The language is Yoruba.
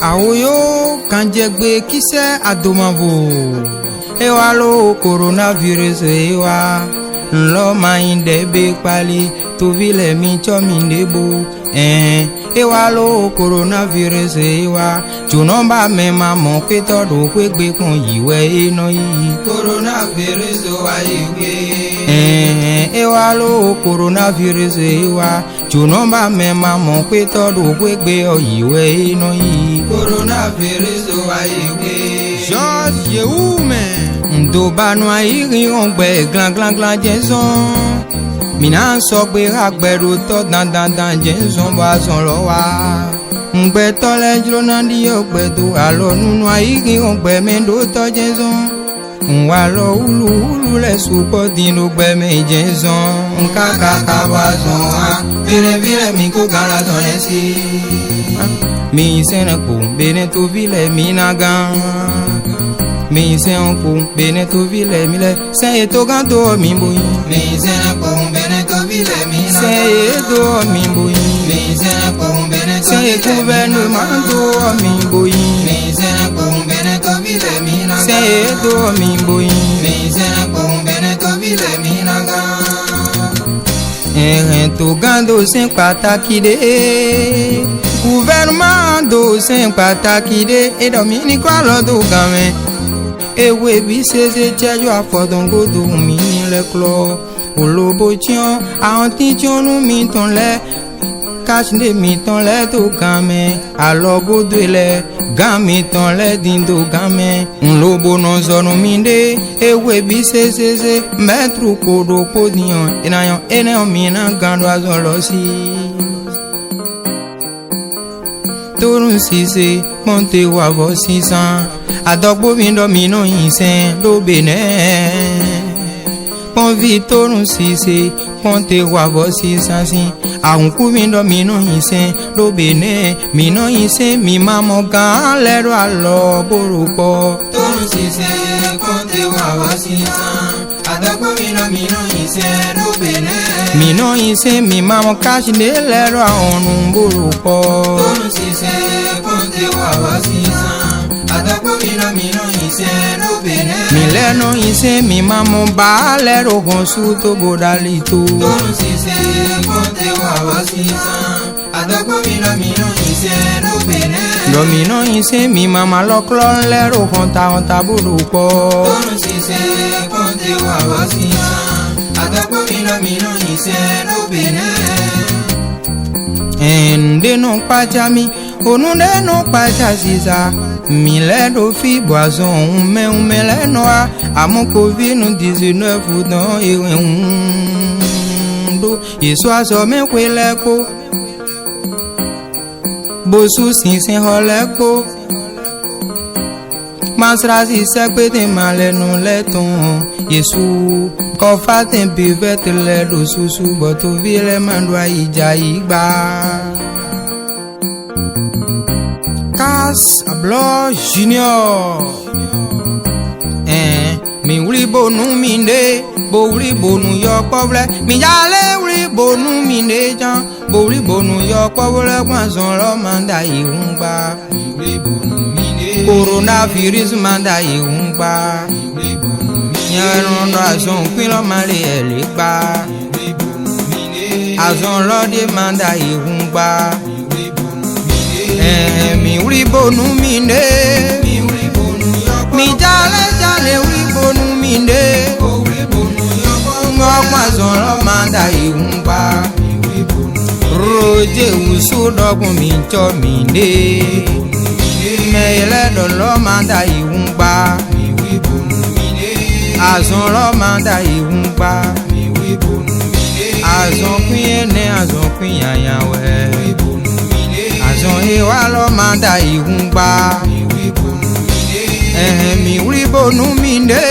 Awoyo kanjegbe kise adomavo ewa lo coronavirus ewa nlo mainde be pali to vile mi chomi ndebo ewa lo coronavirus ewa junomba me mamo pe todo kwegbe kun yiwe ino yi coronavirus wa yiwe ewa lo coronavirus ewa junomba me mamo pe todo kwegbe yiwe ino yi coronavirus wa yiwe George Yeume ndo banwa iri ongbe glan glan glan jenson mina so pe agbero to dan jenson ba son lo wa ngbe to le jrona di ogbe to alo nunu iri ongbe me ndo to jenson nwa lo ulu le supo din lo gbe me jenson nkaka ba son wa vire mi ko gara don si mi sene ko bene to vile mi na gan mi se un pou bene to vile mile se to ganto mi boy mi se pou bene to vile mi na se to mi boy mi se pou bene to se gouvernement to mi boy mi se pou bene to vile mi na se to mi boy mi se pou bene to vile mi na ga to gando sen pataki de gouvernement do sen pataki de e domini kwa lo do gamen ewe bi seze chejo afodon godo mi le klo olobo tion a anti tion nu mi ton le cache de mi ton le to game alo godo le game ton le dindo game lobo no zonu minde ewe bi seze metru kodo podion enayon ene mi na gando azon lo si torun sise monte wa vo 600 adogbo mi do mi no isen do bene pon vitorun sise ponte wa vo 600 ahun ku mi do mi no isen do bene mi no isen mi mamo gan lero alo borupo torun sise ponte wa vo 600 adogbo mi no isen do bene mi no isen mi mamo cash de lero onu borupo torun sise ponte wa vo 600 adagbo mi no ise no bene mi le no ise mi mamo ba le rogon su to bodalito torun sise konte wa wasisa adagbo mi no ise no bene do mi no ise mi mama loklo le rogon ta on taburupo torun sise konte wa wasisa adagbo mi no ise no bene ende no pachami onu de no pacha mi le do fi boison me le noa amo covid-19 don ewe do yeso aso me kwele ko bosu sinsin hole ko masrasi sekpete malenu le ton yesu ko faten bivet le do susu boto vile mandwa ija igba Ablo Junior mi wuli bonu minde bo wuli bonu yo povle mi jale wuli bonu minde jan bo wuli bonu yo povle kwanson lo manda ihungba mi wuli bonu minde coronavirus manda ihungba mi wuli bonu minde yaron do azon pin lo male elegba mi wuli bonu minde azon lo de manda ihungba mi wuli bonu minde mi jale wuli bonu minde ngokwa zon lo manda ihungba roje usu dogun mi cho minde mele do lo manda ihungba azon lo manda ihungba azon pin ene azon pin yayawe azon ewa lo manda ihungba mi wuli bonu minde